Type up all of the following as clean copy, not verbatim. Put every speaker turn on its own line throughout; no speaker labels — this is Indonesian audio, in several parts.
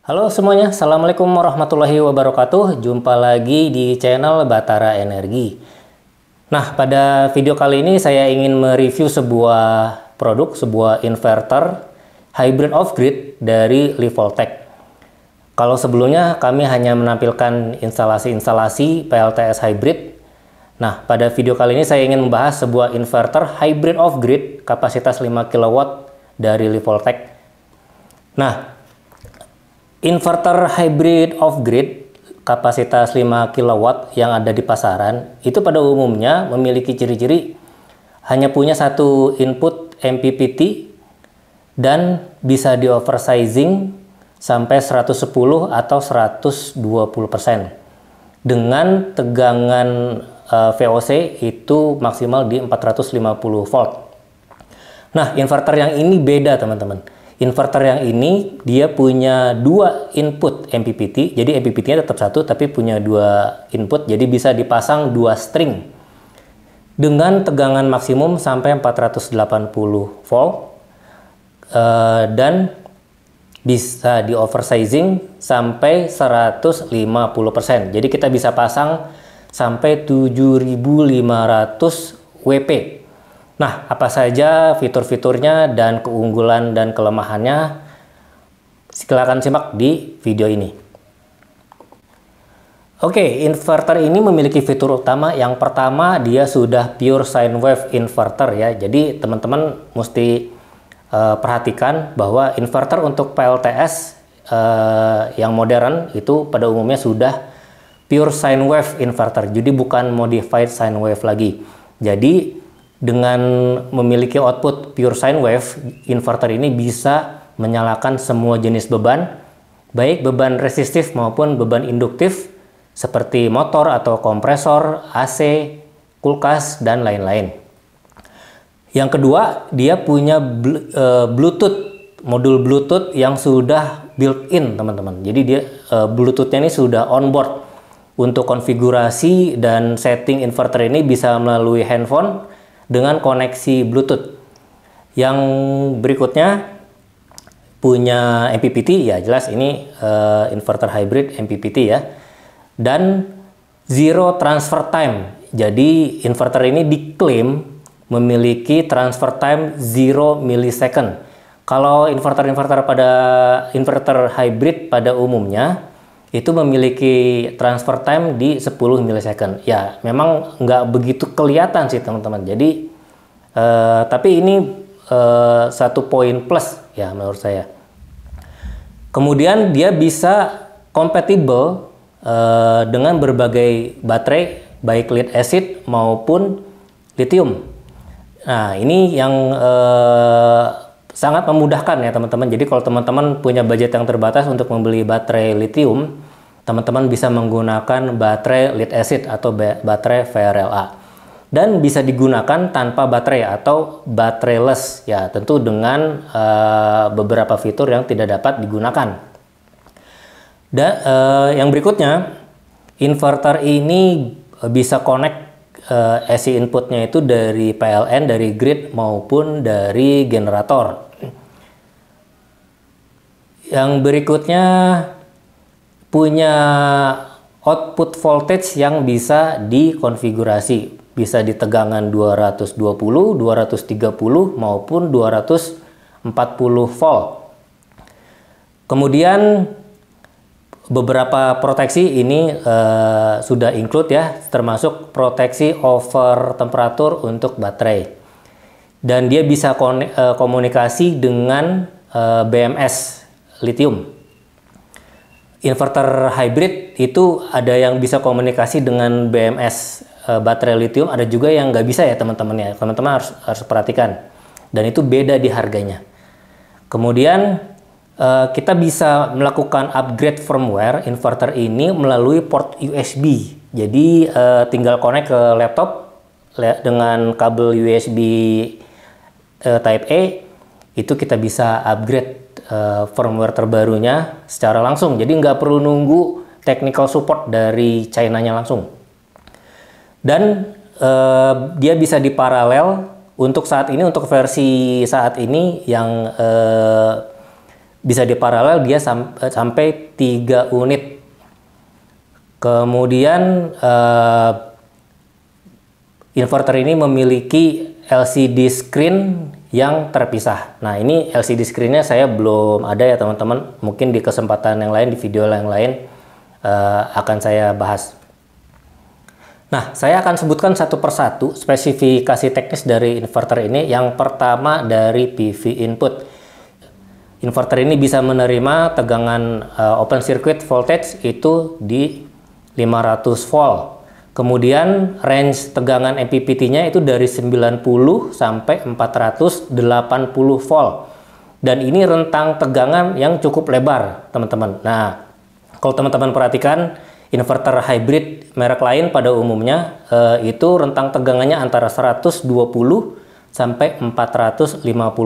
Halo semuanya, Assalamualaikum warahmatullahi wabarakatuh. Jumpa lagi di channel Batara Energi. Nah, pada video kali ini saya ingin mereview sebuah produk, sebuah inverter hybrid off-grid dari Livoltech. Kalau sebelumnya kami hanya menampilkan instalasi-instalasi PLTS hybrid. Nah, pada video kali ini saya ingin membahas sebuah inverter hybrid off-grid kapasitas 5 kW dari Livoltech. Nah, inverter hybrid off-grid kapasitas 5 kW yang ada di pasaran itu pada umumnya memiliki ciri-ciri hanya punya satu input MPPT dan bisa di oversizing sampai 110 atau 120% dengan tegangan VOC itu maksimal di 450 volt. Nah, inverter yang ini beda teman-teman. Inverter yang ini dia punya dua input MPPT, jadi MPPT-nya tetap satu tapi punya dua input, jadi bisa dipasang dua string dengan tegangan maksimum sampai 480 volt dan bisa di oversizing sampai 150%. Jadi kita bisa pasang sampai 7.500 WP. Nah, apa saja fitur-fiturnya dan keunggulan dan kelemahannya? Silakan simak di video ini. Oke, inverter ini memiliki fitur utama. Yang pertama, dia sudah pure sine wave inverter ya. Jadi, teman-teman mesti perhatikan bahwa inverter untuk PLTS yang modern itu pada umumnya sudah pure sine wave inverter. Jadi, bukan modified sine wave lagi. Jadi, dengan memiliki output pure sine wave, inverter ini bisa menyalakan semua jenis beban, baik beban resistif maupun beban induktif, seperti motor atau kompresor, AC, kulkas, dan lain-lain. Yang kedua, dia punya Bluetooth, modul Bluetooth yang sudah built-in, teman-teman. Jadi dia Bluetooth-nya ini sudah on-board. Untuk konfigurasi dan setting inverter ini bisa melalui handphone dengan koneksi Bluetooth. Yang berikutnya punya MPPT, ya jelas ini inverter hybrid MPPT ya. Dan zero transfer time. Jadi inverter ini diklaim memiliki transfer time 0 millisecond. Kalau inverter-inverter pada inverter hybrid pada umumnya itu memiliki transfer time di 10 millisecond. Ya, memang nggak begitu kelihatan sih teman-teman. Jadi, tapi ini satu poin plus ya menurut saya. Kemudian dia bisa kompatibel dengan berbagai baterai, baik lead acid maupun lithium. Nah, ini yang sangat memudahkan ya teman-teman. Jadi kalau teman-teman punya budget yang terbatas untuk membeli baterai lithium, teman-teman bisa menggunakan baterai lead acid atau baterai VRLA. Dan bisa digunakan tanpa baterai atau bateraieless ya, tentu dengan beberapa fitur yang tidak dapat digunakan. Dan yang berikutnya, inverter ini bisa connect AC inputnya itu dari PLN, dari grid maupun dari generator. Yang berikutnya punya output voltage yang bisa dikonfigurasi. Bisa di tegangan 220, 230 maupun 240 volt. Kemudian beberapa proteksi ini sudah include ya, termasuk proteksi over temperatur untuk baterai. Dan dia bisa komunikasi dengan BMS lithium. Inverter hybrid itu ada yang bisa komunikasi dengan BMS baterai lithium, ada juga yang nggak bisa ya teman-teman ya. Teman-teman harus perhatikan. Dan itu beda di harganya. Kemudian kita bisa melakukan upgrade firmware inverter ini melalui port USB. Jadi tinggal connect ke laptop dengan kabel USB Type A, itu kita bisa upgrade firmware terbarunya secara langsung. Jadi nggak perlu nunggu technical support dari China-nya langsung. Dan dia bisa diparalel untuk saat ini, untuk versi saat ini yang bisa diparalel dia sampai 3 unit. Kemudian inverter ini memiliki LCD screen yang terpisah. Nah, ini LCD screen-nya saya belum ada ya teman-teman. Mungkin di kesempatan yang lain, di video yang lain akan saya bahas. Nah, saya akan sebutkan satu persatu spesifikasi teknis dari inverter ini. Yang pertama dari PV input. Inverter ini bisa menerima tegangan open circuit voltage itu di 500 volt. Kemudian range tegangan MPPT-nya itu dari 90 sampai 480 volt. Dan ini rentang tegangan yang cukup lebar, teman-teman. Nah, kalau teman-teman perhatikan, inverter hybrid merek lain pada umumnya itu rentang tegangannya antara 120 sampai 450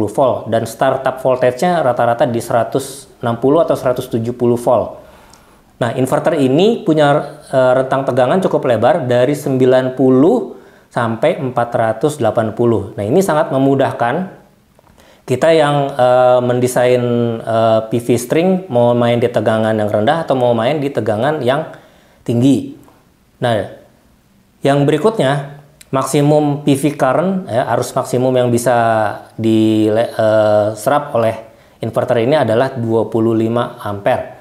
volt. Dan startup voltage-nya rata-rata di 160 atau 170 volt. Nah, inverter ini punya rentang tegangan cukup lebar dari 90 sampai 480. Nah, ini sangat memudahkan kita yang mendesain PV string mau main di tegangan yang rendah atau mau main di tegangan yang tinggi. Nah, yang berikutnya maksimum PV current, arus maksimum yang bisa diserap oleh inverter ini adalah 25 ampere.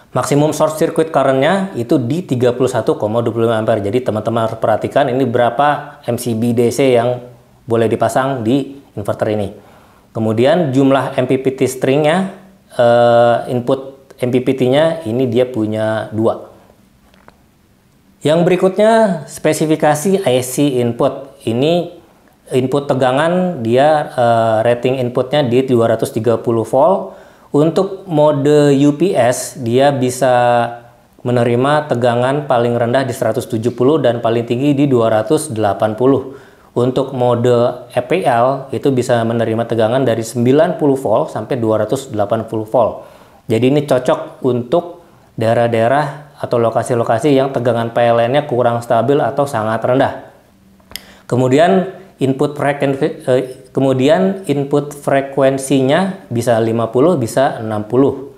Maksimum short circuit current-nya itu di 31,25 ampere. Jadi teman-teman harus perhatikan ini berapa MCB DC yang boleh dipasang di inverter ini. Kemudian jumlah MPPT string-nya, input MPPT-nya ini dia punya 2. Yang berikutnya spesifikasi IC input. Ini input tegangan dia rating inputnya di 230 volt. Untuk mode UPS, dia bisa menerima tegangan paling rendah di 170 dan paling tinggi di 280. Untuk mode EPL, itu bisa menerima tegangan dari 90 volt sampai 280 volt. Jadi ini cocok untuk daerah-daerah atau lokasi-lokasi yang tegangan PLN-nya kurang stabil atau sangat rendah. Kemudian input frekuensinya bisa 50, bisa 60.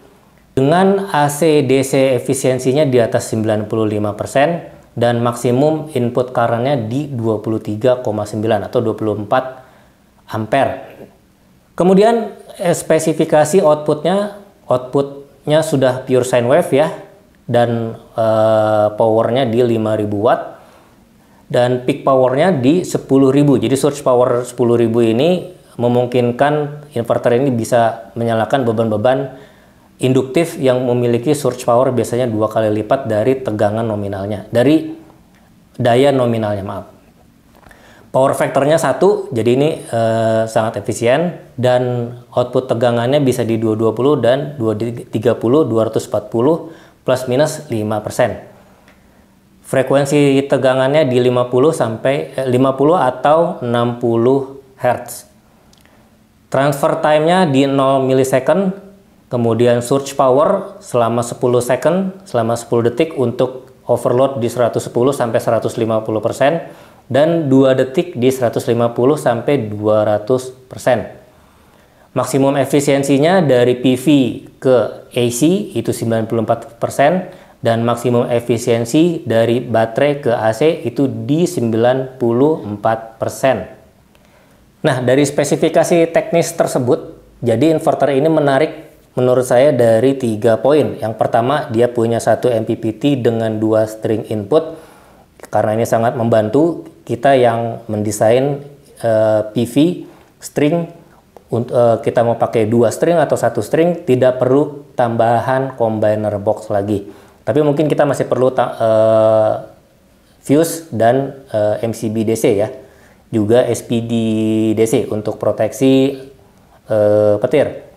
Dengan AC DC efisiensinya di atas 95% dan maksimum input current-nya di 23,9 atau 24 ampere. Kemudian spesifikasi outputnya sudah pure sine wave ya, dan powernya di 5000 watt. Dan peak powernya di 10.000. Jadi surge power 10.000 ini memungkinkan inverter ini bisa menyalakan beban-beban induktif yang memiliki surge power biasanya 2 kali lipat dari tegangan nominalnya, dari daya nominalnya, maaf. Power factornya 1, jadi ini sangat efisien, dan output tegangannya bisa di 220 dan 230, 240 plus minus 5%. Frekuensi tegangannya di 50 atau 60 Hz. Transfer time-nya di 0 millisecond, kemudian surge power selama 10 second, selama 10 detik untuk overload di 110 sampai 150%, dan 2 detik di 150 sampai 200%. Maksimum efisiensinya dari PV ke AC itu 94%, dan maksimum efisiensi dari baterai ke AC itu di 94%. Nah, dari spesifikasi teknis tersebut, jadi inverter ini menarik menurut saya dari 3 poin. Yang pertama, dia punya 1 MPPT dengan 2 string input, karena ini sangat membantu kita yang mendesain PV string. Kita mau pakai 2 string atau 1 string, tidak perlu tambahan combiner box lagi. Tapi mungkin kita masih perlu fuse dan MCB DC ya, juga SPD DC untuk proteksi petir.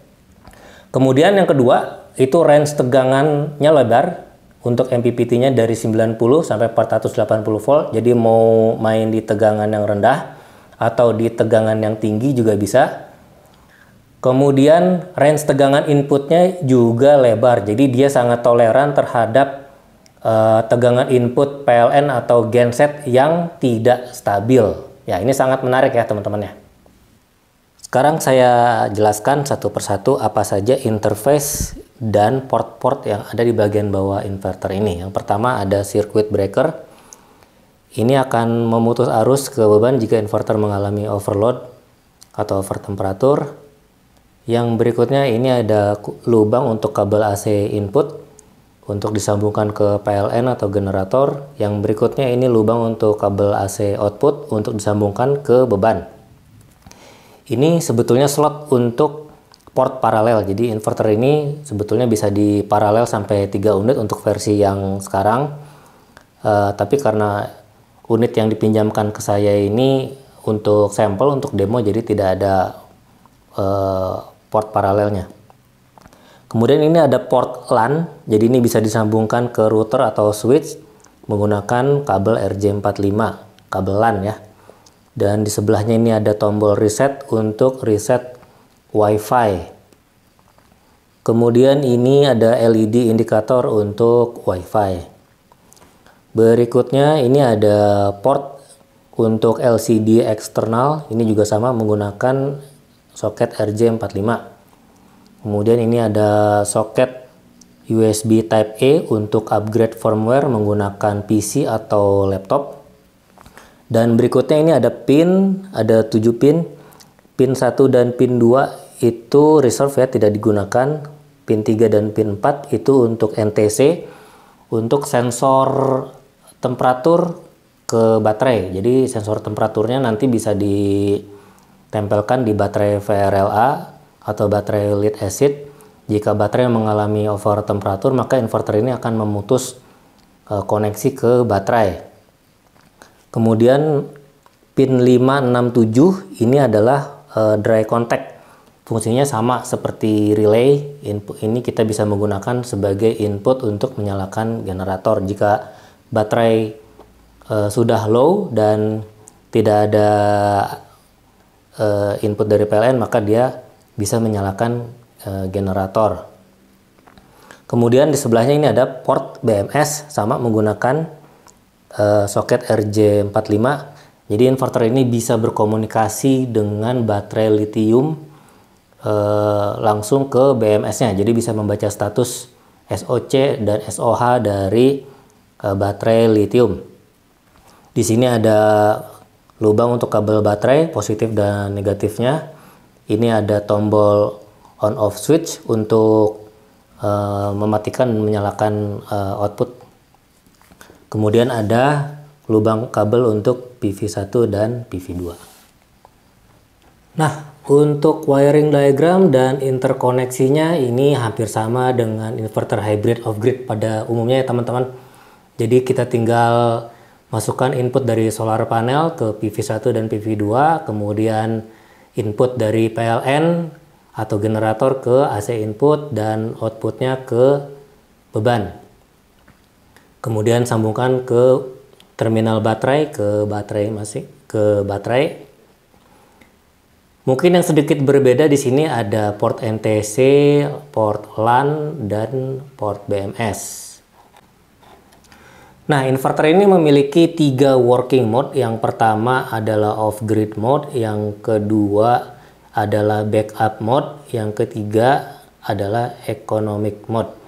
Kemudian yang kedua, itu range tegangannya lebar. Untuk MPPT-nya dari 90 sampai 480 volt. Jadi mau main di tegangan yang rendah atau di tegangan yang tinggi juga bisa. Kemudian range tegangan inputnya juga lebar, jadi dia sangat toleran terhadap tegangan input PLN atau genset yang tidak stabil. Ya, ini sangat menarik ya teman-teman ya. Sekarang saya jelaskan satu persatu apa saja interface dan port-port yang ada di bagian bawah inverter ini. Yang pertama ada circuit breaker. Ini akan memutus arus ke beban jika inverter mengalami overload atau over temperatur. Yang berikutnya ini ada lubang untuk kabel AC input untuk disambungkan ke PLN atau generator. Yang berikutnya ini lubang untuk kabel AC output untuk disambungkan ke beban. Ini sebetulnya slot untuk port paralel. Jadi inverter ini sebetulnya bisa diparalel sampai 3 unit untuk versi yang sekarang. Tapi karena unit yang dipinjamkan ke saya ini untuk sampel, untuk demo, jadi tidak ada port paralelnya. Kemudian ini ada port LAN, jadi ini bisa disambungkan ke router atau switch menggunakan kabel RJ45, kabel LAN ya. Dan di sebelahnya ini ada tombol reset untuk reset WiFi. Kemudian ini ada LED indikator untuk WiFi. Berikutnya ini ada port untuk LCD eksternal, ini juga sama menggunakan soket RJ45. Kemudian ini ada soket USB Type A untuk upgrade firmware menggunakan PC atau laptop. Dan berikutnya ini ada pin, ada 7 pin. Pin 1 dan pin 2 itu reserve ya, tidak digunakan. Pin 3 dan pin 4 itu untuk NTC, untuk sensor temperatur ke baterai. Jadi sensor temperaturnya nanti bisa ditempelkan di baterai VRLA atau baterai lead acid. Jika baterai mengalami over temperatur, maka inverter ini akan memutus koneksi ke baterai. Kemudian pin 5, 6, 7 ini adalah dry contact. Fungsinya sama seperti relay. Input ini kita bisa menggunakan sebagai input untuk menyalakan generator. Jika baterai sudah low dan tidak ada input dari PLN, maka dia bisa menyalakan generator. Kemudian di sebelahnya ini ada port BMS, sama menggunakan soket RJ45. Jadi inverter ini bisa berkomunikasi dengan baterai lithium langsung ke BMS-nya. Jadi bisa membaca status SOC dan SOH dari baterai lithium. Di sini ada lubang untuk kabel baterai, positif dan negatifnya. Ini ada tombol on off switch untuk mematikan dan menyalakan output. Kemudian ada lubang kabel untuk PV1 dan PV2. Nah, untuk wiring diagram dan interkoneksinya ini hampir sama dengan inverter hybrid off-grid pada umumnya ya teman-teman. Jadi kita tinggal masukkan input dari solar panel ke PV1 dan PV2, kemudian input dari PLN atau generator ke AC input dan outputnya ke beban. Kemudian sambungkan ke terminal baterai, ke baterai. Mungkin yang sedikit berbeda di sini ada port NTC, port LAN, dan port BMS. Nah, inverter ini memiliki 3 working mode. Yang pertama adalah off-grid mode, yang kedua adalah backup mode, yang ketiga adalah economic mode.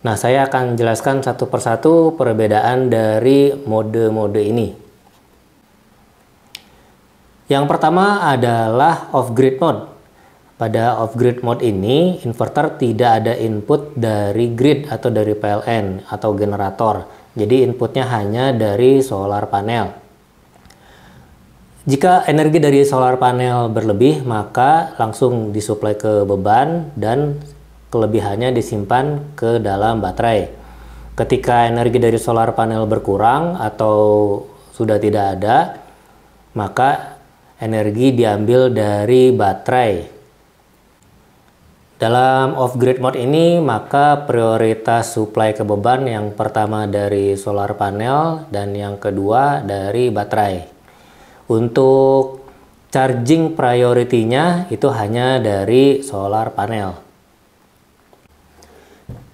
Nah, saya akan jelaskan satu persatu perbedaan dari mode-mode ini. Yang pertama adalah off-grid mode. Pada off-grid mode ini, inverter tidak ada input dari grid atau dari PLN atau generator. Jadi inputnya hanya dari solar panel. Jika energi dari solar panel berlebih, maka langsung disuplai ke beban dan kelebihannya disimpan ke dalam baterai. Ketika energi dari solar panel berkurang atau sudah tidak ada, maka energi diambil dari baterai. Dalam off-grid mode ini, maka prioritas suplai ke beban yang pertama dari solar panel dan yang kedua dari baterai. Untuk charging priority-nya itu hanya dari solar panel.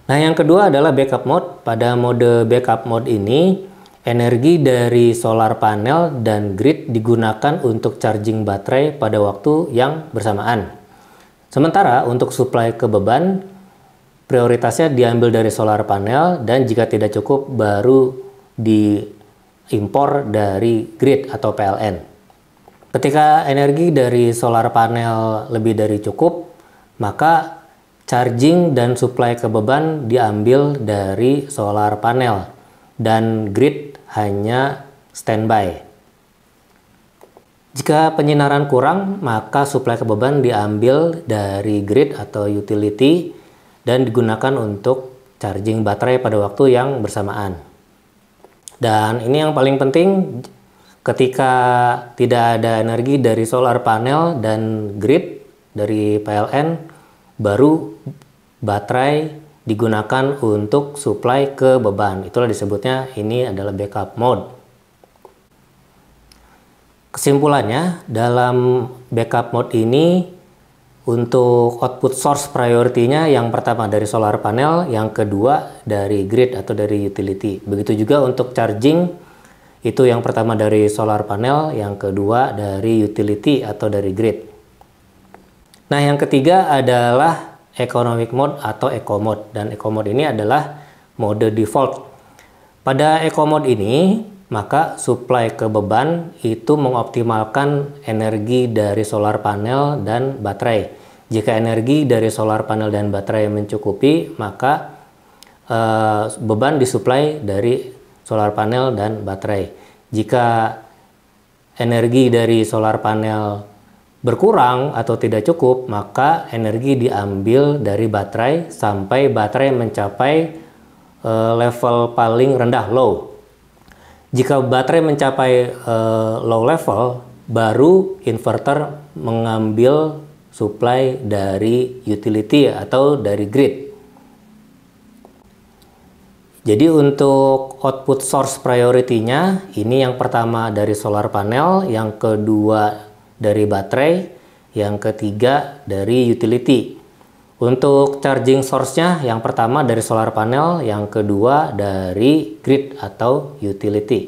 Nah, yang kedua adalah backup mode. Pada mode backup mode ini, energi dari solar panel dan grid digunakan untuk charging baterai pada waktu yang bersamaan. Sementara untuk suplai ke beban, prioritasnya diambil dari solar panel dan jika tidak cukup baru diimpor dari grid atau PLN. Ketika energi dari solar panel lebih dari cukup, maka charging dan suplai ke beban diambil dari solar panel dan grid hanya standby. Jika penyinaran kurang, maka suplai ke beban diambil dari grid atau utility dan digunakan untuk charging baterai pada waktu yang bersamaan. Dan ini yang paling penting, ketika tidak ada energi dari solar panel dan grid dari PLN, baru baterai digunakan untuk suplai ke beban. Itulah disebutnya ini adalah backup mode. Kesimpulannya, dalam backup mode ini untuk output source priority-nya yang pertama dari solar panel, yang kedua dari grid atau dari utility. Begitu juga untuk charging, itu yang pertama dari solar panel, yang kedua dari utility atau dari grid. Nah, yang ketiga adalah economic mode atau eco mode, dan eco mode ini adalah mode default. Pada eco mode ini, maka suplai ke beban itu mengoptimalkan energi dari solar panel dan baterai. Jika energi dari solar panel dan baterai mencukupi, maka beban disuplai dari solar panel dan baterai. Jika energi dari solar panel berkurang atau tidak cukup, maka energi diambil dari baterai sampai baterai mencapai level paling rendah, low. Jika baterai mencapai low level, baru inverter mengambil suplai dari utility atau dari grid. Jadi untuk output source priority-nya, ini yang pertama dari solar panel, yang kedua dari baterai, yang ketiga dari utility. Untuk charging source-nya, yang pertama dari solar panel, yang kedua dari grid atau utility.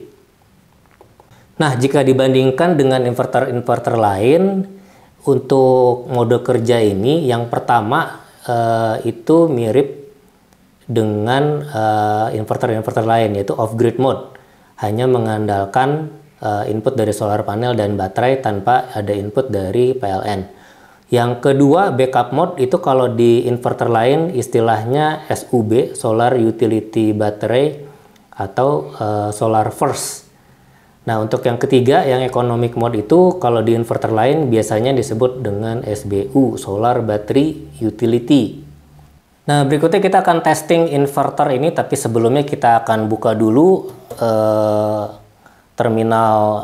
Nah, jika dibandingkan dengan inverter-inverter lain, untuk mode kerja ini, yang pertama itu mirip dengan inverter-inverter lain, yaitu off-grid mode. Hanya mengandalkan input dari solar panel dan baterai tanpa ada input dari PLN. Yang kedua, backup mode, itu kalau di inverter lain istilahnya SUB, Solar Utility Battery, atau Solar First. Nah, untuk yang ketiga, yang economic mode itu kalau di inverter lain biasanya disebut dengan SBU, Solar Battery Utility. Nah, berikutnya kita akan testing inverter ini, tapi sebelumnya kita akan buka dulu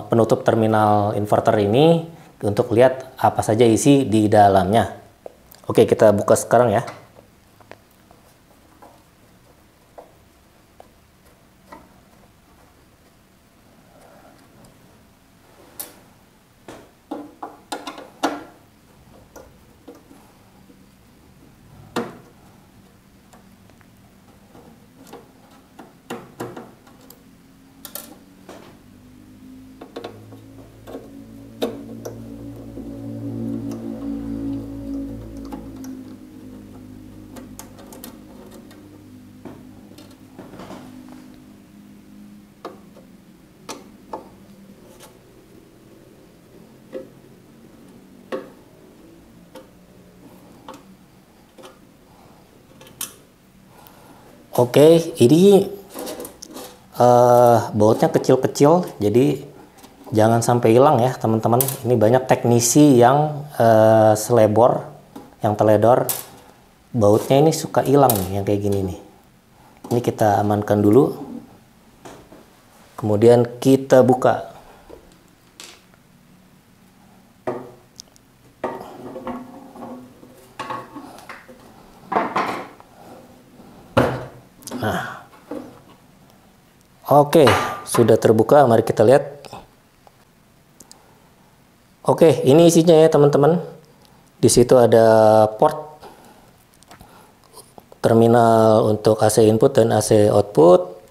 penutup terminal inverter ini untuk lihat apa saja isi di dalamnya. Oke, kita buka sekarang ya. Oke, ini bautnya kecil-kecil, jadi jangan sampai hilang ya teman-teman. Ini banyak teknisi yang selebor, yang teledor, bautnya ini suka hilang nih, yang kayak gini nih. Ini kita amankan dulu, kemudian kita buka. Nah, oke, sudah terbuka. Mari kita lihat. Oke, ini isinya ya teman-teman. Di situ ada port terminal untuk AC input dan AC output.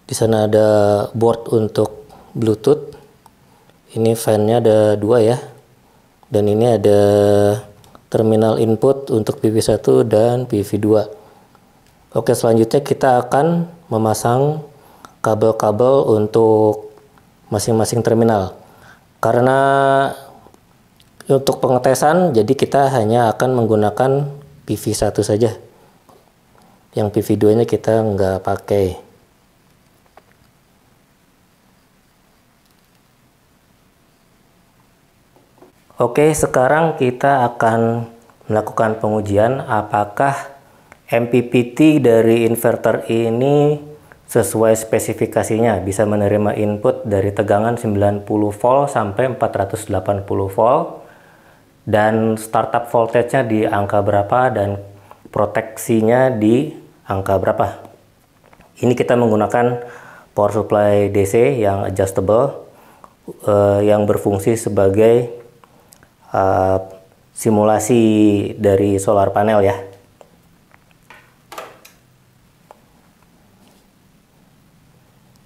Di sana ada board untuk Bluetooth. Ini fan-nya ada 2 ya. Dan ini ada terminal input untuk PV1 dan PV2. Oke, selanjutnya kita akan memasang kabel-kabel untuk masing-masing terminal. Karena untuk pengetesan, jadi kita hanya akan menggunakan PV1 saja. Yang PV2-nya kita nggak pakai. Oke, sekarang kita akan melakukan pengujian apakah MPPT dari inverter ini sesuai spesifikasinya, bisa menerima input dari tegangan 90 volt sampai 480 volt, dan startup voltage-nya di angka berapa dan proteksinya di angka berapa. Ini kita menggunakan power supply DC yang adjustable, yang berfungsi sebagai simulasi dari solar panel ya.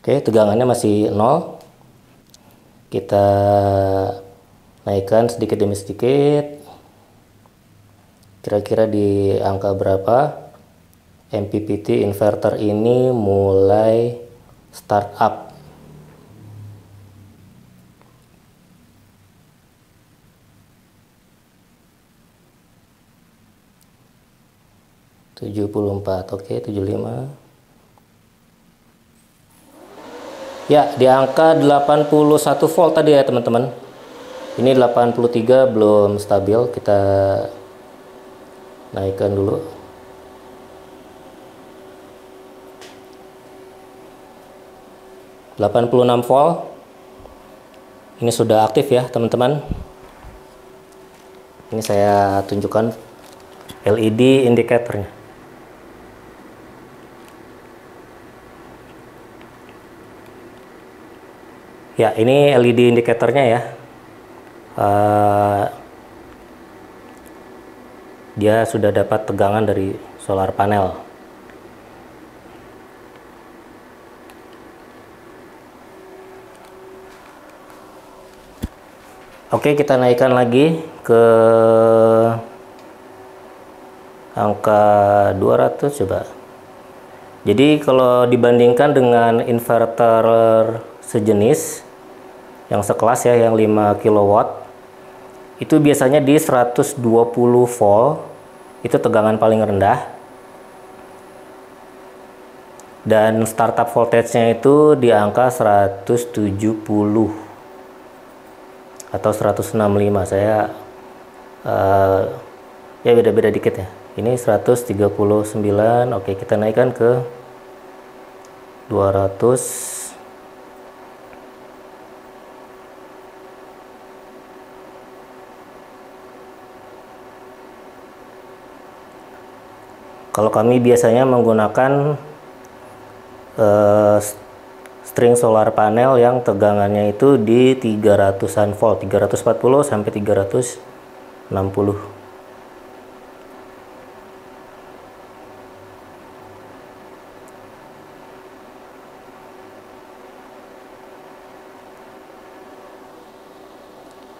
Oke, tegangannya masih 0. Kita naikkan sedikit demi sedikit. Kira-kira di angka berapa MPPT inverter ini mulai start up. Oke, 75. Ya, di angka 81 volt tadi ya teman-teman. Ini 83 belum stabil, kita naikkan dulu. ...86 volt. Ini sudah aktif ya teman-teman. Ini saya tunjukkan LED indikatornya. Ya, ini LED indikatornya ya. Dia sudah dapat tegangan dari solar panel. Oke, kita naikkan lagi ke angka 200 coba. Jadi kalau dibandingkan dengan inverter sejenis yang sekelas ya, yang 5 kW, itu biasanya di 120 volt, itu tegangan paling rendah, dan startup voltage-nya itu di angka 170 atau 165. Saya ya beda-beda dikit ya. Ini 139. Oke, kita naikkan ke 200. Kalau kami biasanya menggunakan string solar panel yang tegangannya itu di 300-an volt, 340 sampai 360.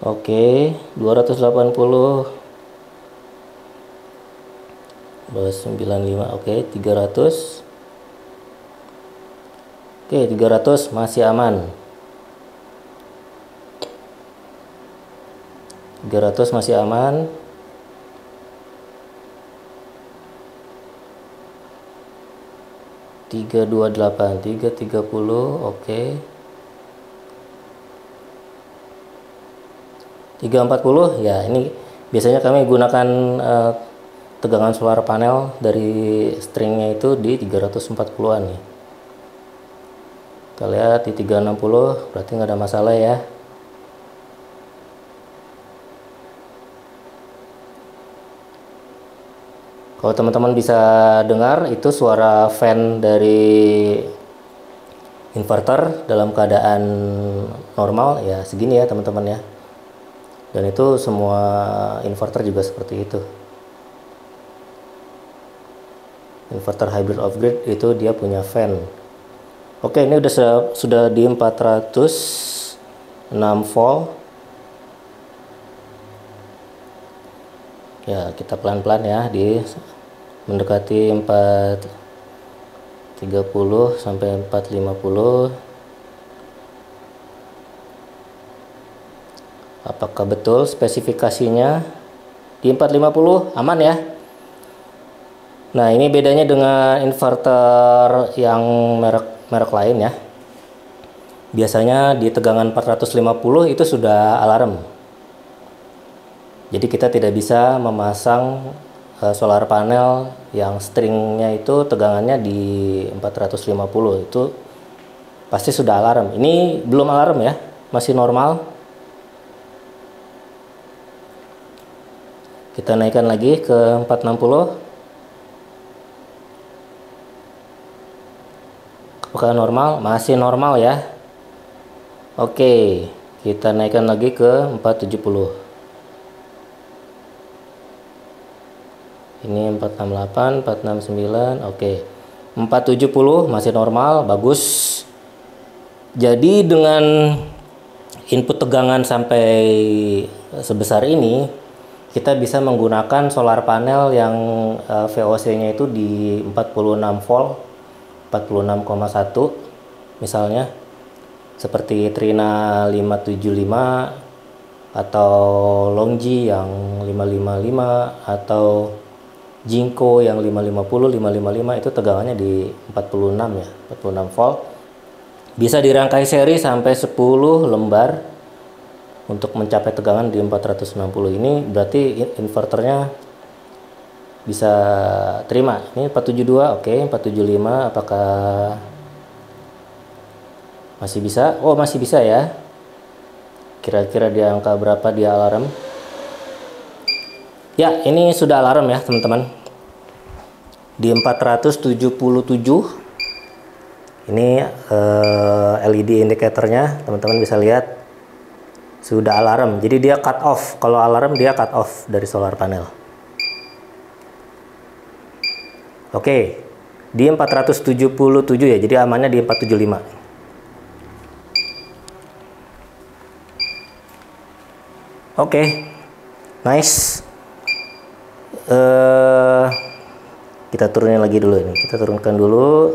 Oke, 280. 295. Oke, 300. Oke, 300 masih aman. 300 masih aman. 328, 330. Oke. 340 ya, ini biasanya kami gunakan tegangan solar panel dari stringnya itu di 340-an nih. Kita lihat di 360, berarti nggak ada masalah ya. Kalau teman-teman bisa dengar, itu suara fan dari inverter dalam keadaan normal ya, segini ya teman-teman ya. Dan itu semua inverter juga seperti itu. Inverter hybrid off grid itu dia punya fan Oke, ini sudah di 406 volt. Ya, kita pelan-pelan ya, mendekati 430 sampai 450. Apakah betul spesifikasinya di 450 aman ya? Nah, ini bedanya dengan inverter yang merek lain ya. Biasanya di tegangan 450 itu sudah alarm. Jadi kita tidak bisa memasang solar panel yang stringnya itu tegangannya di 450, itu pasti sudah alarm. Ini belum alarm ya, masih normal. Kita naikkan lagi ke 460. Apakah normal? Masih normal ya. Oke, kita naikkan lagi ke 470. Ini 468, 469, oke. 470 masih normal, bagus. Jadi dengan input tegangan sampai sebesar ini, kita bisa menggunakan solar panel yang VOC-nya itu di 46 volt, 46,1 misalnya, seperti Trina 575 atau Longji yang 555 atau Jinko yang 550, 555, itu tegangannya di 46 ya, 46 volt. Bisa dirangkai seri sampai 10 lembar untuk mencapai tegangan di 460. Ini berarti inverternya bisa terima. Ini 472, oke. 475 apakah masih bisa? Oh, masih bisa ya. Kira-kira di angka berapa dia alarm? Ya, ini sudah alarm ya teman-teman. Di 477. Ini LED indikatornya, teman-teman bisa lihat sudah alarm. Jadi dia cut off. Kalau alarm dia cut off dari solar panel. Oke, di 477 ya. Jadi amannya di 475. Oke, nice. Kita turunin lagi dulu ini. Kita turunkan dulu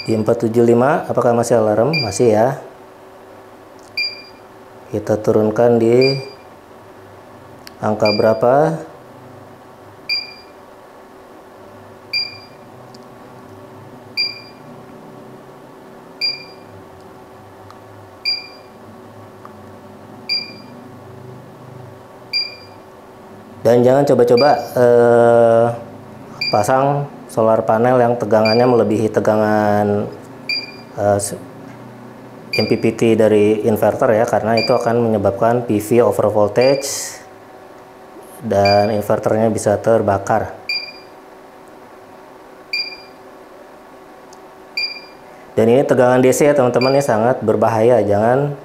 di 475. Apakah masih alarm? Masih ya. Kita turunkan di angka berapa? Dan jangan coba-coba pasang solar panel yang tegangannya melebihi tegangan MPPT dari inverter ya, karena itu akan menyebabkan PV over voltage dan inverternya bisa terbakar. Dan ini tegangan DC ya teman-teman, ini sangat berbahaya. Jangan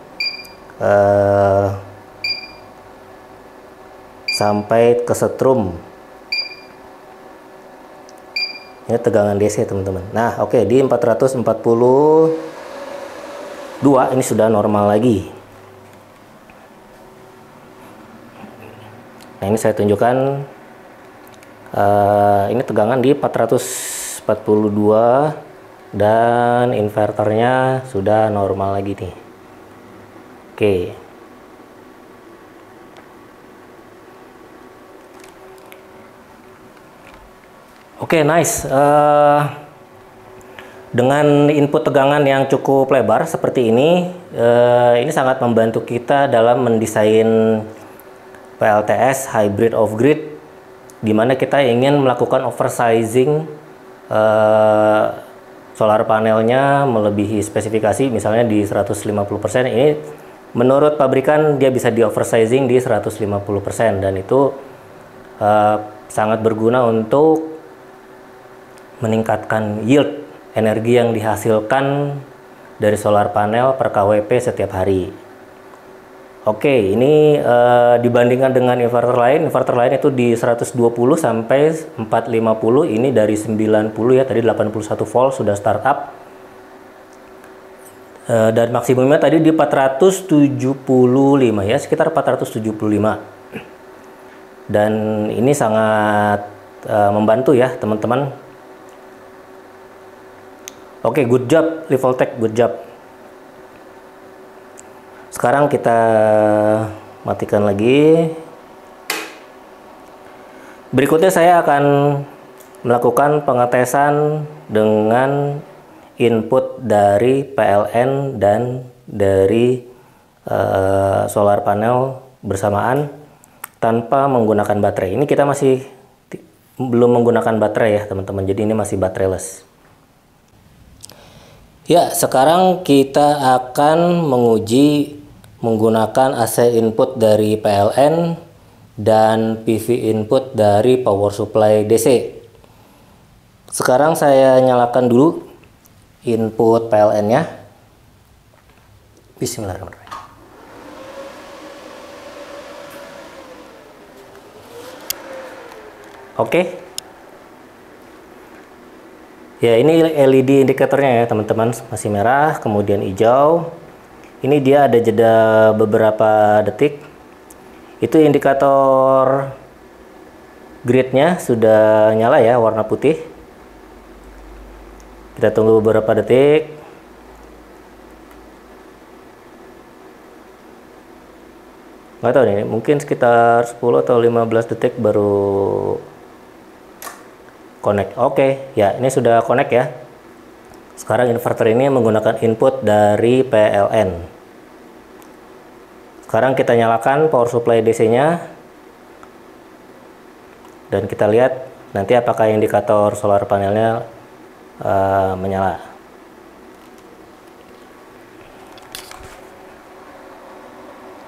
sampai kesetrum. Ini tegangan DC teman-teman. Nah, oke, di 442 ini sudah normal lagi. Nah, ini saya tunjukkan ini tegangan di 442 dan inverternya sudah normal lagi nih. Oke. Oke, nice. Dengan input tegangan yang cukup lebar seperti ini sangat membantu kita dalam mendesain PLTS hybrid off grid, di mana kita ingin melakukan oversizing solar panelnya melebihi spesifikasi, misalnya di 150%. Ini menurut pabrikan dia bisa di oversizing di 150%, dan itu sangat berguna untuk meningkatkan yield energi yang dihasilkan dari solar panel per KWP setiap hari. Oke, ini dibandingkan dengan inverter lain itu di 120 sampai 450, ini dari 90 ya, tadi 81 volt sudah startup. Dan maksimumnya tadi di 475 ya, sekitar 475. Dan ini sangat membantu ya teman-teman. Oke, good job Leveltech, good job. Sekarang kita matikan lagi. Berikutnya saya akan melakukan pengetesan dengan input dari PLN dan dari solar panel bersamaan tanpa menggunakan baterai. Ini kita masih belum menggunakan baterai ya teman-teman, jadi ini masih bateraieless. Ya, sekarang kita akan menguji menggunakan AC input dari PLN dan PV input dari power supply DC. Sekarang saya nyalakan dulu input PLN-nya. Bismillahirrahmanirrahim. Oke. Ya, ini LED indikatornya ya teman-teman, masih merah, kemudian hijau. Ini dia ada jeda beberapa detik. Itu indikator gridnya sudah nyala ya, warna putih. Kita tunggu beberapa detik. Nggak tahu nih, mungkin sekitar 10 atau 15 detik baru connect. Oke, ya ini sudah connect ya. Sekarang inverter ini menggunakan input dari PLN. Sekarang kita nyalakan power supply DC-nya. Dan kita lihat nanti apakah indikator solar panelnya menyala.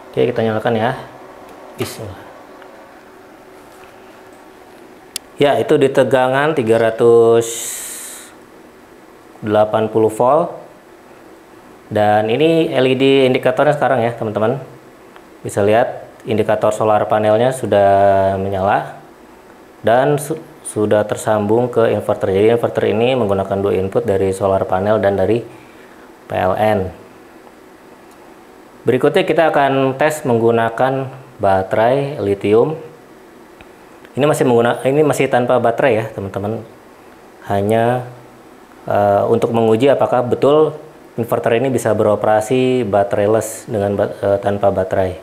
Oke, kita nyalakan ya. Bismillah. Ya, itu di tegangan 380 volt. Dan ini LED indikatornya sekarang ya, teman-teman. Bisa lihat indikator solar panelnya sudah menyala dan sudah tersambung ke inverter. Jadi inverter ini menggunakan dua input dari solar panel dan dari PLN. Berikutnya kita akan tes menggunakan baterai lithium. Ini masih tanpa baterai ya teman-teman. Hanya untuk menguji apakah betul inverter ini bisa beroperasi bateraieless dengan tanpa baterai.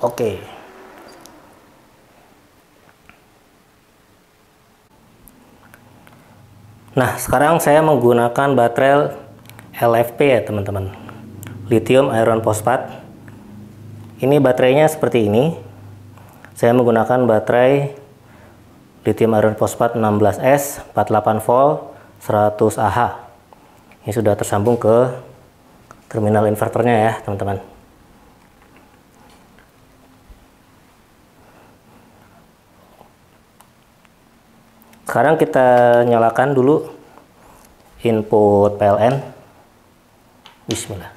Oke. Nah, sekarang saya menggunakan baterai LFP ya, teman-teman. Lithium iron phosphate. Ini baterainya seperti ini. Saya menggunakan baterai lithium iron phosphate 16S 48 volt 100 Ah. Ini sudah tersambung ke terminal inverternya ya, teman-teman. Sekarang kita nyalakan dulu input PLN. Bismillah.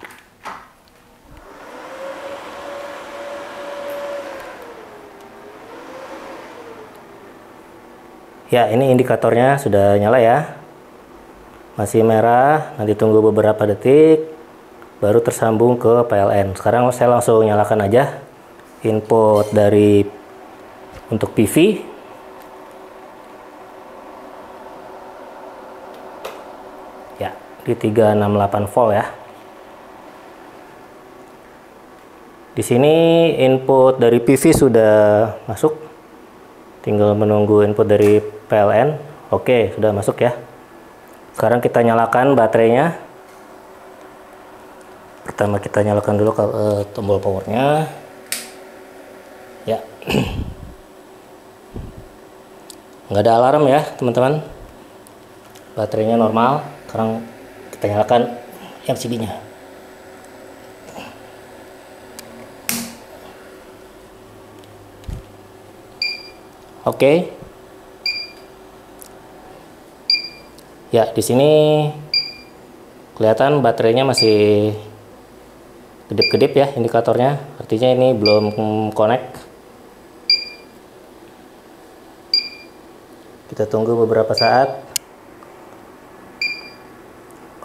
Ya, ini indikatornya sudah nyala ya. Masih merah, nanti tunggu beberapa detik baru tersambung ke PLN. Sekarang saya langsung nyalakan aja input dari untuk PV. Ya, di 368 volt ya. Di sini input dari PV sudah masuk. Tinggal menunggu input dari PLN. Oke, sudah masuk ya. Sekarang kita nyalakan baterainya. Pertama kita nyalakan dulu tombol powernya. Ya. Nggak ada alarm ya, teman-teman. Baterainya normal. Sekarang kita nyalakan MCB-nya. Oke. Ya, di sini kelihatan baterainya masih kedip-kedip ya indikatornya, artinya ini belum connect. Kita tunggu beberapa saat.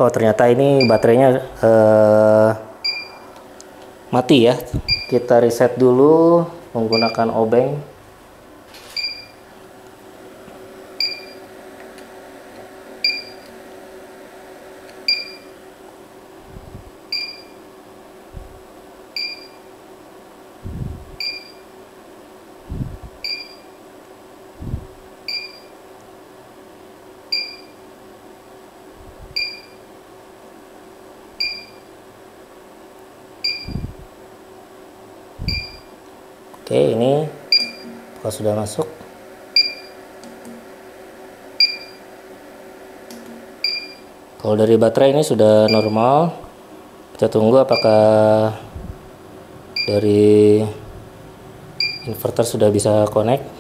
Oh, ternyata ini baterainya mati ya. Kita reset dulu menggunakan obeng. Oke, ini kalau sudah masuk. Kalau dari baterai ini sudah normal. Kita tunggu apakah dari inverter sudah bisa connect.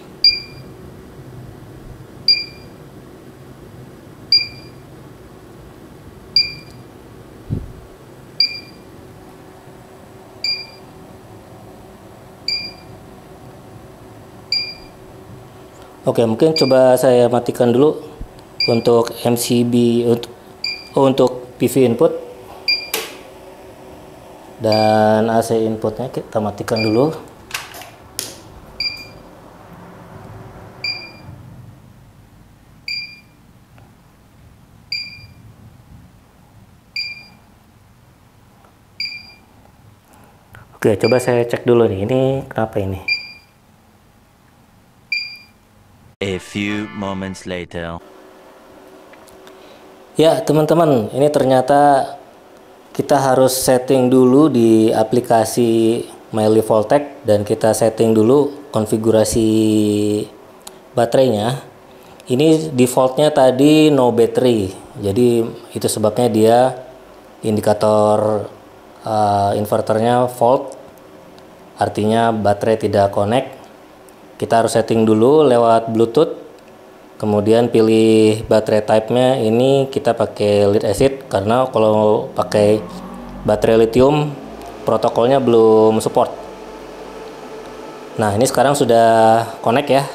Oke, mungkin coba saya matikan dulu untuk MCB untuk PV input dan AC inputnya kita matikan dulu. Oke, coba saya cek dulu nih, ini kenapa ini?
A few moments later.
Ya, teman-teman, ini ternyata kita harus setting dulu di aplikasi MyLiVoltech dan kita setting dulu konfigurasi baterainya. Ini defaultnya tadi no battery, jadi itu sebabnya dia indikator inverternya fault, artinya baterai tidak connect. Kita harus setting dulu lewat Bluetooth, kemudian pilih baterai type-nya. Ini kita pakai lead acid karena kalau pakai baterai lithium protokolnya belum support. Nah, ini sekarang sudah connect ya.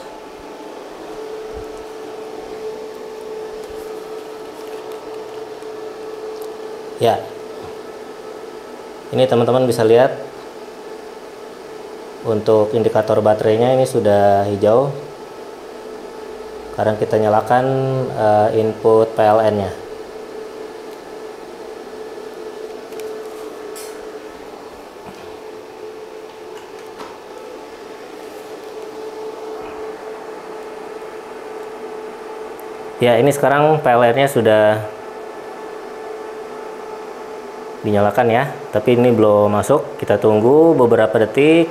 Ya, ini teman-teman bisa lihat untuk indikator baterainya ini sudah hijau. Sekarang kita nyalakan input PLN-nya. Ya, ini sekarang PLN-nya sudah dinyalakan ya, tapi ini belum masuk. Kita tunggu beberapa detik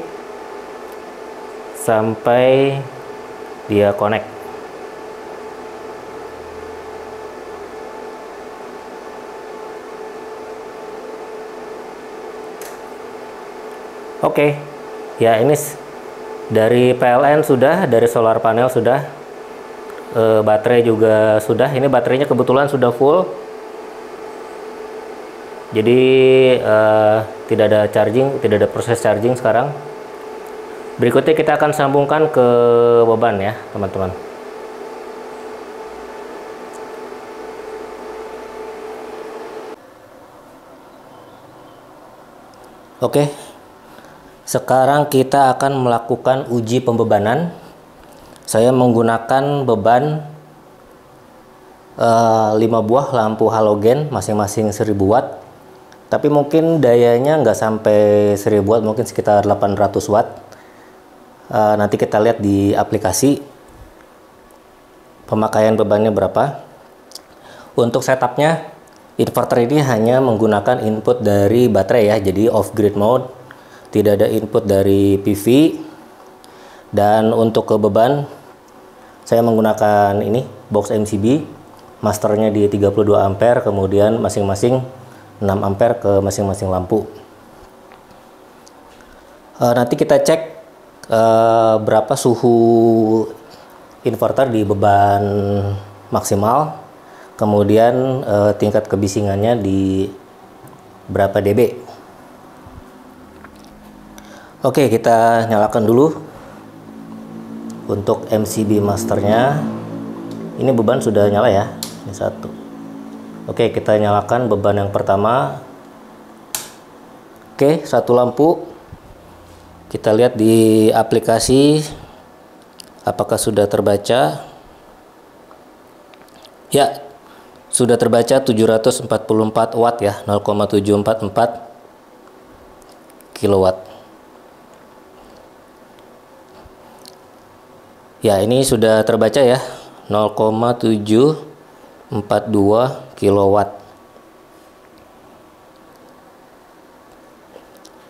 sampai dia connect. Oke, ya ini dari PLN sudah, dari solar panel sudah, baterai juga sudah. Ini baterainya kebetulan sudah full, jadi tidak ada charging, tidak ada proses charging sekarang. Berikutnya kita akan sambungkan ke beban ya, teman-teman. Oke, sekarang kita akan melakukan uji pembebanan. Saya menggunakan beban 5 buah lampu halogen masing-masing 1000 watt. Tapi mungkin dayanya nggak sampai 1000 watt, mungkin sekitar 800 watt. Nanti kita lihat di aplikasi pemakaian bebannya berapa. Untuk setupnya, inverter ini hanya menggunakan input dari baterai ya, jadi off grid mode, tidak ada input dari PV. Dan untuk ke beban, saya menggunakan ini box MCB, masternya di 32 ampere, kemudian masing-masing 6 ampere ke masing-masing lampu. Nanti kita cek berapa suhu inverter di beban maksimal, kemudian tingkat kebisingannya di berapa dB. Oke, kita nyalakan dulu untuk MCB masternya. Ini beban sudah nyala ya, ini satu. Oke, kita nyalakan beban yang pertama. Oke, satu lampu. Kita lihat di aplikasi apakah sudah terbaca. Ya, sudah terbaca 744 watt ya, 0,744 kilowatt. Ya, ini sudah terbaca ya, 0,742 kilowatt.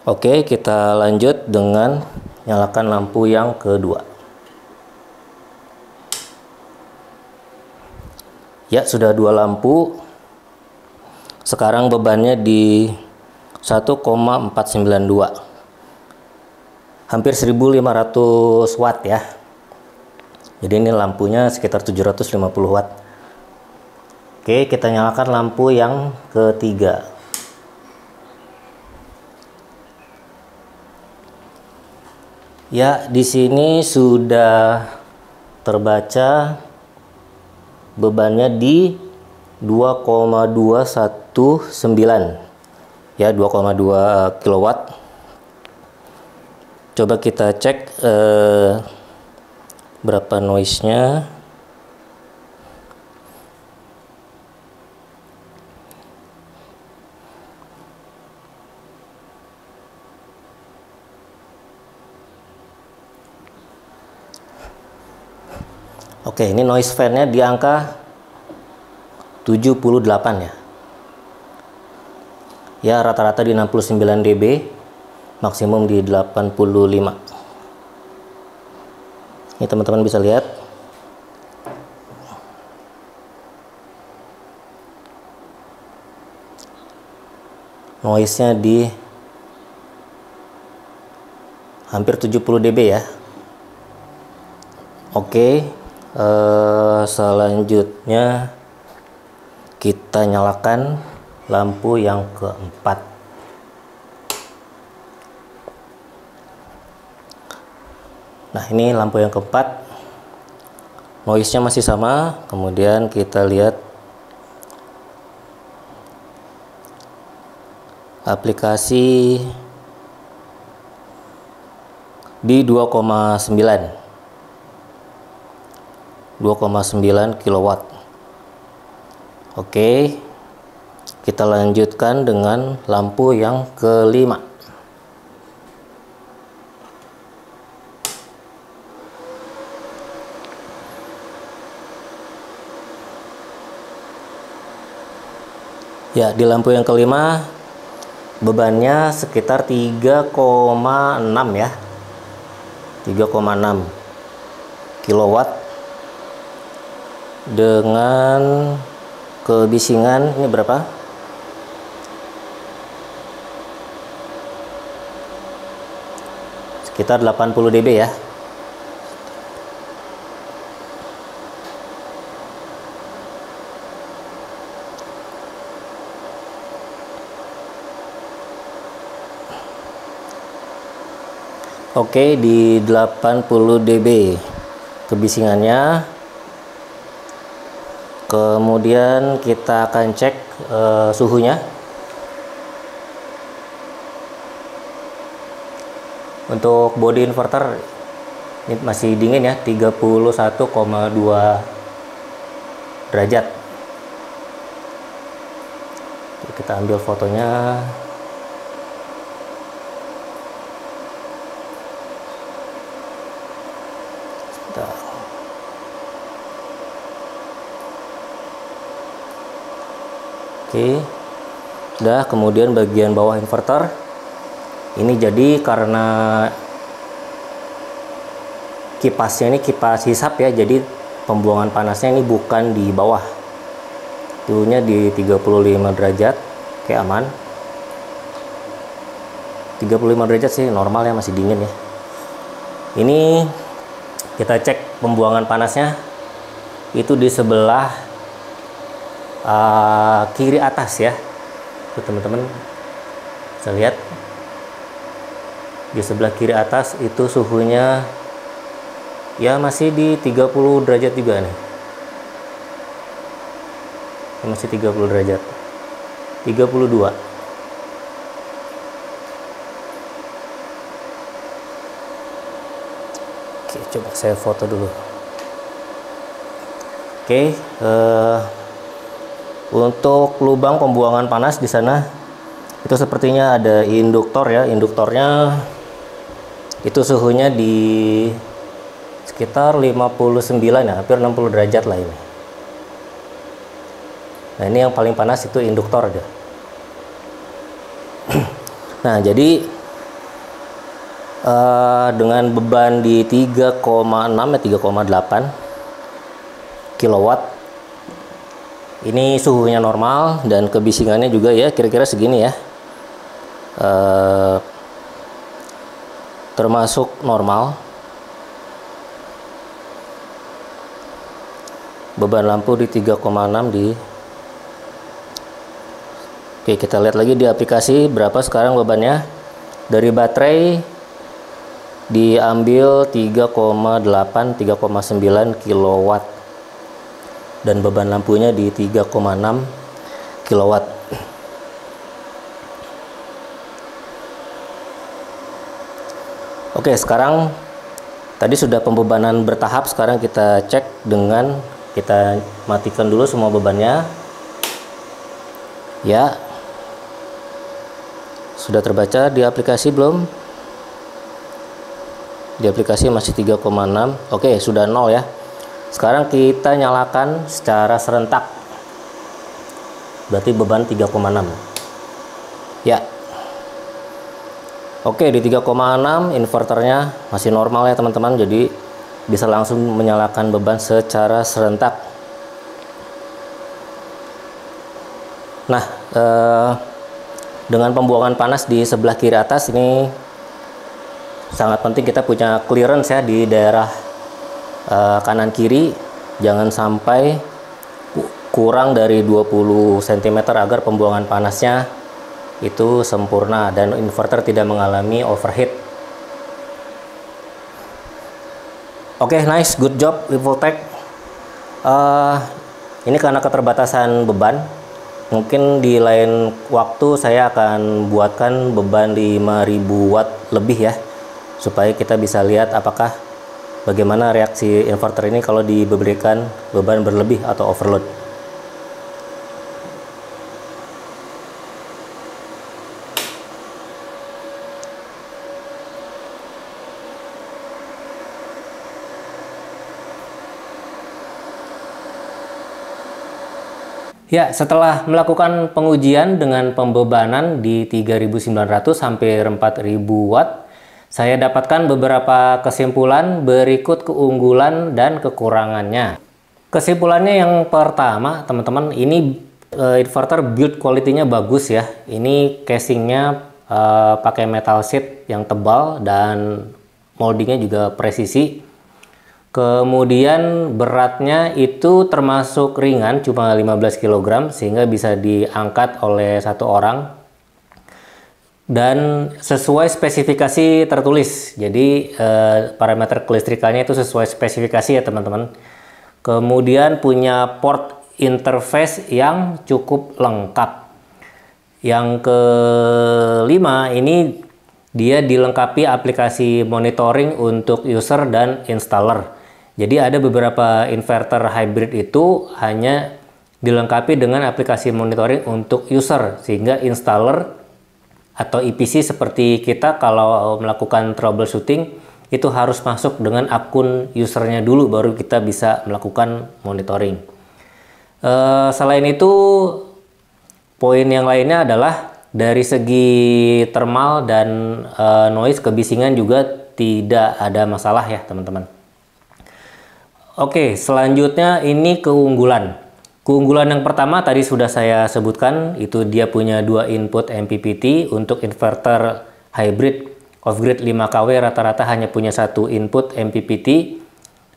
Oke, kita lanjut dengan nyalakan lampu yang kedua. Ya, sudah dua lampu. Sekarang bebannya di 1,492. Hampir 1500 watt ya. Jadi ini lampunya sekitar 750 watt. Oke, kita nyalakan lampu yang ketiga. Ya, di sini sudah terbaca bebannya di 2,219. Ya, 2,2 kilowatt. Coba kita cek berapa noise-nya. Oke, ini noise fan-nya di angka 78 ya. Ya, rata-rata di 69 dB, maksimum di 85. Ini teman-teman bisa lihat. Noise-nya di hampir 70 dB ya. Oke, selanjutnya kita nyalakan lampu yang keempat. Nah, ini lampu yang keempat, noise-nya masih sama. Kemudian kita lihat aplikasi di 2,9 kilowatt. Oke, kita lanjutkan dengan lampu yang kelima. Ya, di lampu yang kelima bebannya sekitar 3,6 ya. 3,6 kilowatt dengan kebisingan ini berapa? Sekitar 80 dB ya. Oke, di 80 dB kebisingannya. Kemudian kita akan cek suhunya. Untuk body inverter ini masih dingin ya, 31,2 derajat. Kita ambil fotonya. Oke, udah. Kemudian bagian bawah inverter ini, jadi karena kipasnya ini kipas hisap ya, jadi pembuangan panasnya ini bukan di bawah, suhunya di 35 derajat. Oke, aman. 35 derajat sih normal ya, masih dingin ya. Ini kita cek pembuangan panasnya itu di sebelah kiri atas ya. Tuh teman-teman bisa lihat di sebelah kiri atas itu suhunya ya masih di 30 derajat juga nih. Masih 30 derajat. 32. Oke, coba saya foto dulu. Oke, untuk lubang pembuangan panas di sana itu sepertinya ada induktor ya. Induktornya itu suhunya di sekitar 59 ya, hampir 60 derajat lah ini. Nah, ini yang paling panas itu induktor dia. Nah, jadi dengan beban di 3,6 ya 3,8 kilowatt ini suhunya normal dan kebisingannya juga ya kira-kira segini ya, termasuk normal. Beban lampu di 3,6 di. Oke, kita lihat lagi di aplikasi berapa sekarang bebannya. Dari baterai diambil 3,8 3,9 kilowatt dan beban lampunya di 3,6 kilowatt. Oke, sekarang tadi sudah pembebanan bertahap, sekarang kita cek dengan kita matikan dulu semua bebannya. Ya. Sudah terbaca di aplikasi belum? Di aplikasi masih 3,6. Oke, sudah 0 ya. Sekarang kita nyalakan secara serentak. Berarti beban 3,6. Ya. Oke, di 3,6 inverternya masih normal ya teman-teman. Jadi bisa langsung menyalakan beban secara serentak. Nah, dengan pembuangan panas di sebelah kiri atas ini sangat penting kita punya clearance ya di daerah kanan kiri, jangan sampai kurang dari 20 cm agar pembuangan panasnya itu sempurna dan inverter tidak mengalami overheat. Oke, nice, good job Livoltech. Ini karena keterbatasan beban, mungkin di lain waktu saya akan buatkan beban 5000 watt lebih ya, supaya kita bisa lihat apakah bagaimana reaksi inverter ini kalau diberikan beban berlebih atau overload. Ya, setelah melakukan pengujian dengan pembebanan di 3900 hampir 4000 watt, saya dapatkan beberapa kesimpulan berikut keunggulan dan kekurangannya. Kesimpulannya yang pertama, teman-teman, ini inverter build quality-nya bagus ya. Ini casingnya pakai metal sheet yang tebal dan moldingnya juga presisi. Kemudian beratnya itu termasuk ringan, cuma 15 kg, sehingga bisa diangkat oleh satu orang. Dan sesuai spesifikasi tertulis, jadi parameter kelistrikannya itu sesuai spesifikasi ya teman-teman. Kemudian punya port interface yang cukup lengkap. Yang kelima, ini dia dilengkapi aplikasi monitoring untuk user dan installer. Jadi ada beberapa inverter hybrid itu hanya dilengkapi dengan aplikasi monitoring untuk user, sehingga installer atau EPC seperti kita kalau melakukan troubleshooting itu harus masuk dengan akun usernya dulu baru kita bisa melakukan monitoring. Selain itu, poin yang lainnya adalah dari segi thermal dan noise kebisingan juga tidak ada masalah ya teman-teman. Oke, selanjutnya ini keunggulan. Keunggulan yang pertama tadi sudah saya sebutkan, itu dia punya 2 input MPPT. Untuk inverter hybrid off-grid 5 kW rata-rata hanya punya 1 input MPPT.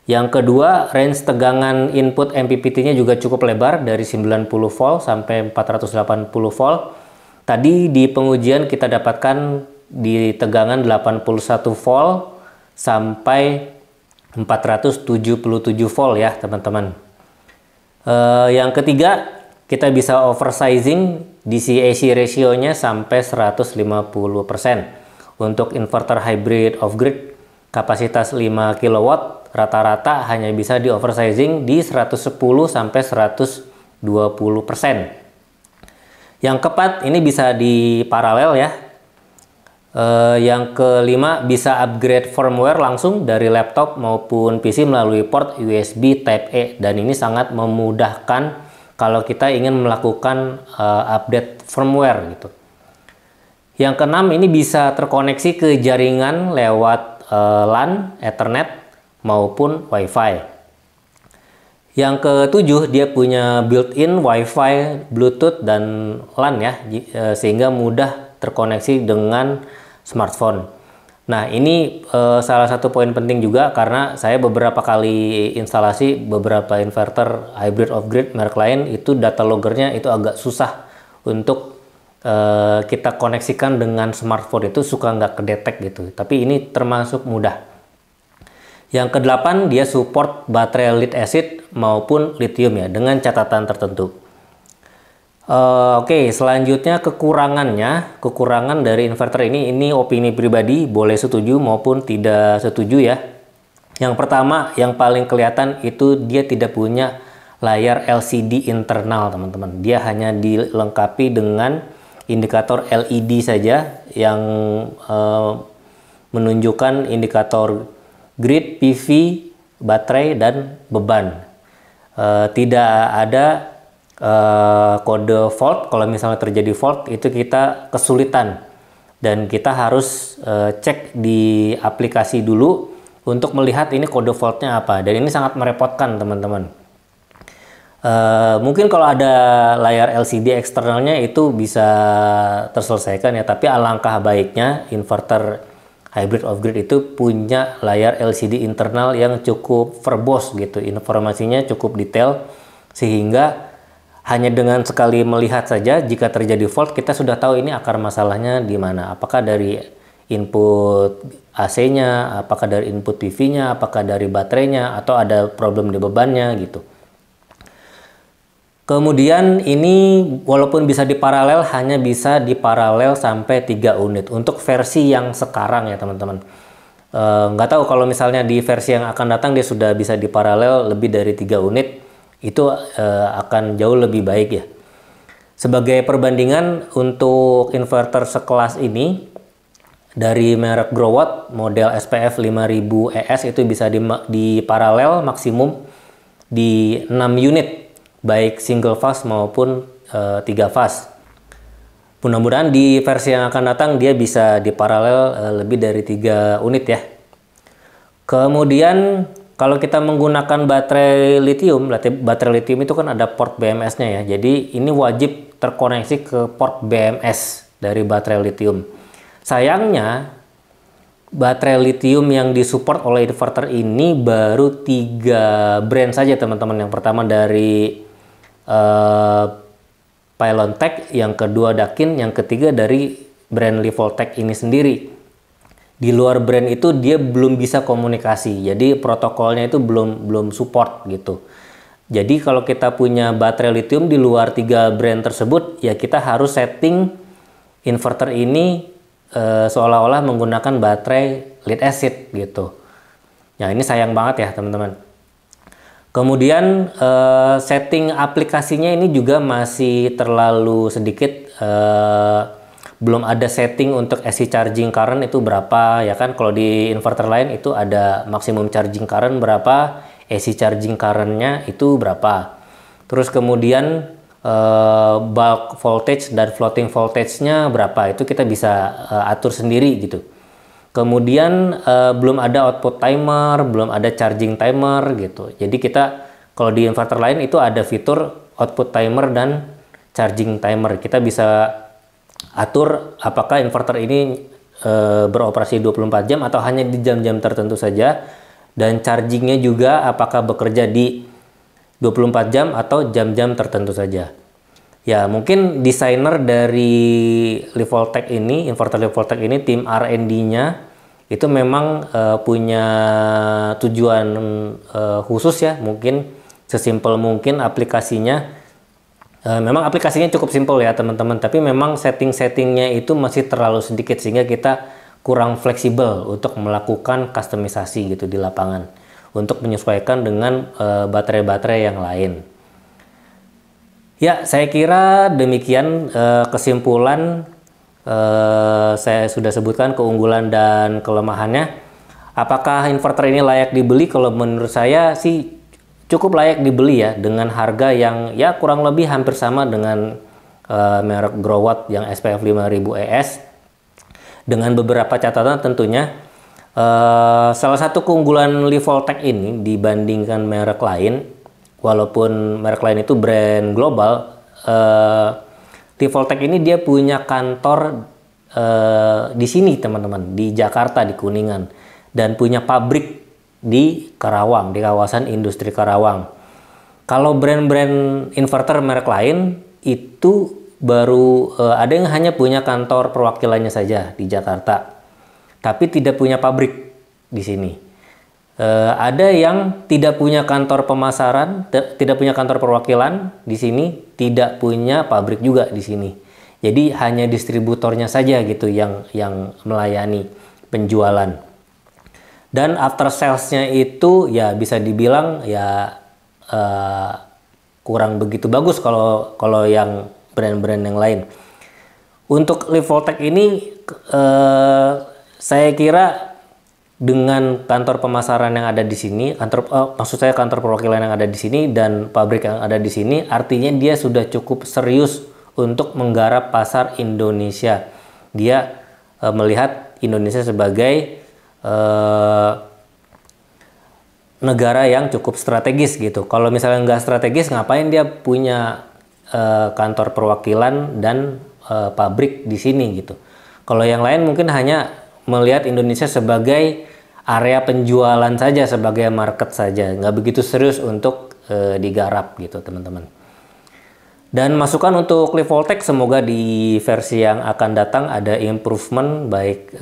Yang kedua, range tegangan input MPPT-nya juga cukup lebar dari 90 volt sampai 480 volt. Tadi di pengujian kita dapatkan di tegangan 81 volt sampai 477 volt ya teman-teman. Yang ketiga, kita bisa oversizing DC-AC ratio-nya sampai 150%. Untuk inverter hybrid off-grid kapasitas 5 kW rata-rata hanya bisa di oversizing di 110 sampai 120%. Yang keempat, ini bisa di paralel ya. Yang kelima, bisa upgrade firmware langsung dari laptop maupun PC melalui port USB Type E, dan ini sangat memudahkan kalau kita ingin melakukan update firmware gitu. Yang keenam, ini bisa terkoneksi ke jaringan lewat LAN, Ethernet maupun Wi-Fi. Yang ketujuh, dia punya built-in Wi-Fi, Bluetooth dan LAN ya, sehingga mudah terkoneksi dengan smartphone. Nah, ini salah satu poin penting juga karena saya beberapa kali instalasi beberapa inverter hybrid off-grid merek lain, itu data loggernya itu agak susah untuk kita koneksikan dengan smartphone, itu suka nggak kedetek gitu. Tapi ini termasuk mudah. Yang kedelapan, dia support baterai lead acid maupun lithium ya, dengan catatan tertentu. Oke, selanjutnya kekurangan dari inverter ini opini pribadi, boleh setuju maupun tidak setuju ya. Yang pertama, yang paling kelihatan itu dia tidak punya layar LCD internal teman-teman. Dia hanya dilengkapi dengan indikator LED saja yang menunjukkan indikator grid, PV, baterai, dan beban. Tidak ada kode fault. Kalau misalnya terjadi fault, itu kita kesulitan dan kita harus cek di aplikasi dulu untuk melihat ini kode faultnya apa, dan ini sangat merepotkan teman-teman. Mungkin kalau ada layar LCD eksternalnya itu bisa terselesaikan ya, tapi alangkah baiknya inverter hybrid off-grid itu punya layar LCD internal yang cukup verbose gitu, informasinya cukup detail, sehingga hanya dengan sekali melihat saja jika terjadi fault kita sudah tahu ini akar masalahnya di mana. Apakah dari input AC-nya, apakah dari input PV-nya, apakah dari baterainya, atau ada problem di bebannya gitu. Kemudian ini walaupun bisa diparalel, hanya bisa diparalel sampai 3 unit untuk versi yang sekarang ya teman-teman. Nggak tahu kalau misalnya di versi yang akan datang dia sudah bisa diparalel lebih dari 3 unit, itu akan jauh lebih baik ya. Sebagai perbandingan untuk inverter sekelas ini, dari merek Growatt model SPF 5000 ES itu bisa diparalel maksimum di 6 unit, baik single fast maupun 3 fast. Mudah-mudahan di versi yang akan datang dia bisa diparalel lebih dari 3 unit ya. Kemudian kalau kita menggunakan baterai lithium itu kan ada port BMS-nya ya. Jadi ini wajib terkoneksi ke port BMS dari baterai lithium. Sayangnya baterai lithium yang disupport oleh inverter ini baru 3 brand saja teman-teman. Yang pertama dari Pylontech, yang kedua Dakin, yang ketiga dari brand Livoltech ini sendiri. Di luar brand itu dia belum bisa komunikasi, jadi protokolnya itu belum support gitu. Jadi kalau kita punya baterai lithium di luar 3 brand tersebut, ya kita harus setting inverter ini seolah-olah menggunakan baterai lead acid gitu. Ya ini sayang banget ya teman-teman. Kemudian setting aplikasinya ini juga masih terlalu sedikit. Belum ada setting untuk AC charging current itu berapa ya kan. Kalau di inverter lain itu ada maksimum charging current berapa, AC charging currentnya itu berapa. Terus kemudian bulk voltage dan floating voltage-nya berapa, itu kita bisa atur sendiri gitu. Kemudian belum ada output timer, belum ada charging timer gitu. Jadi kita kalau di inverter lain itu ada fitur output timer dan charging timer. Kita bisa atur apakah inverter ini beroperasi 24 jam atau hanya di jam-jam tertentu saja. dan chargingnya juga apakah bekerja di 24 jam atau jam-jam tertentu saja. Ya, mungkin desainer dari Livoltech ini, inverter Livoltech ini, tim R&D-nya itu memang punya tujuan khusus ya, mungkin sesimpel mungkin aplikasinya. Memang aplikasinya cukup simpel ya teman-teman, tapi memang setting-settingnya itu masih terlalu sedikit sehingga kita kurang fleksibel untuk melakukan customisasi gitu di lapangan untuk menyesuaikan dengan baterai-baterai yang lain. Ya, saya kira demikian kesimpulan. Saya sudah sebutkan keunggulan dan kelemahannya. Apakah inverter ini layak dibeli? Kalau menurut saya sih cukup layak dibeli ya, dengan harga yang ya kurang lebih hampir sama dengan merek Growatt yang SPF 5000 ES, dengan beberapa catatan tentunya. Salah satu keunggulan Livoltech ini dibandingkan merek lain, walaupun merek lain itu brand global, Livoltech ini dia punya kantor di sini teman-teman, di Jakarta, di Kuningan, dan punya pabrik di Karawang, di kawasan industri Karawang. Kalau brand-brand inverter merek lain itu baru ada yang hanya punya kantor perwakilannya saja di Jakarta, tapi tidak punya pabrik di sini. Ada yang tidak punya kantor pemasaran, tidak punya kantor perwakilan di sini, tidak punya pabrik juga di sini. Jadi hanya distributornya saja gitu yang melayani penjualan. Dan after sales-nya itu ya bisa dibilang ya kurang begitu bagus kalau yang brand-brand yang lain. Untuk Livoltech ini saya kira dengan kantor pemasaran yang ada di sini, maksud saya kantor perwakilan yang ada di sini dan pabrik yang ada di sini, artinya dia sudah cukup serius untuk menggarap pasar Indonesia. Dia melihat Indonesia sebagai negara yang cukup strategis gitu. Kalau misalnya nggak strategis, ngapain dia punya kantor perwakilan dan pabrik di sini gitu. Kalau yang lain mungkin hanya melihat Indonesia sebagai area penjualan saja, sebagai market saja, nggak begitu serius untuk digarap gitu teman-teman. Dan masukan untuk Livoltech, semoga di versi yang akan datang ada improvement baik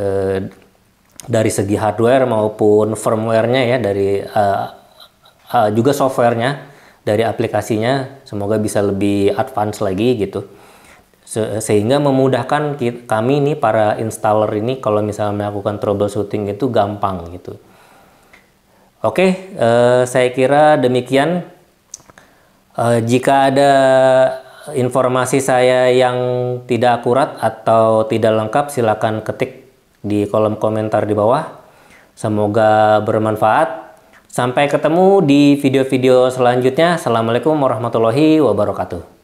dari segi hardware maupun firmware-nya ya, dari juga software-nya, dari aplikasinya, semoga bisa lebih advance lagi gitu. Sehingga memudahkan kami nih para installer ini kalau misalnya melakukan troubleshooting itu gampang gitu. Oke, saya kira demikian. Jika ada informasi saya yang tidak akurat atau tidak lengkap, silakan ketik di kolom komentar di bawah. Semoga bermanfaat. Sampai ketemu di video-video selanjutnya. Assalamualaikum warahmatullahi wabarakatuh.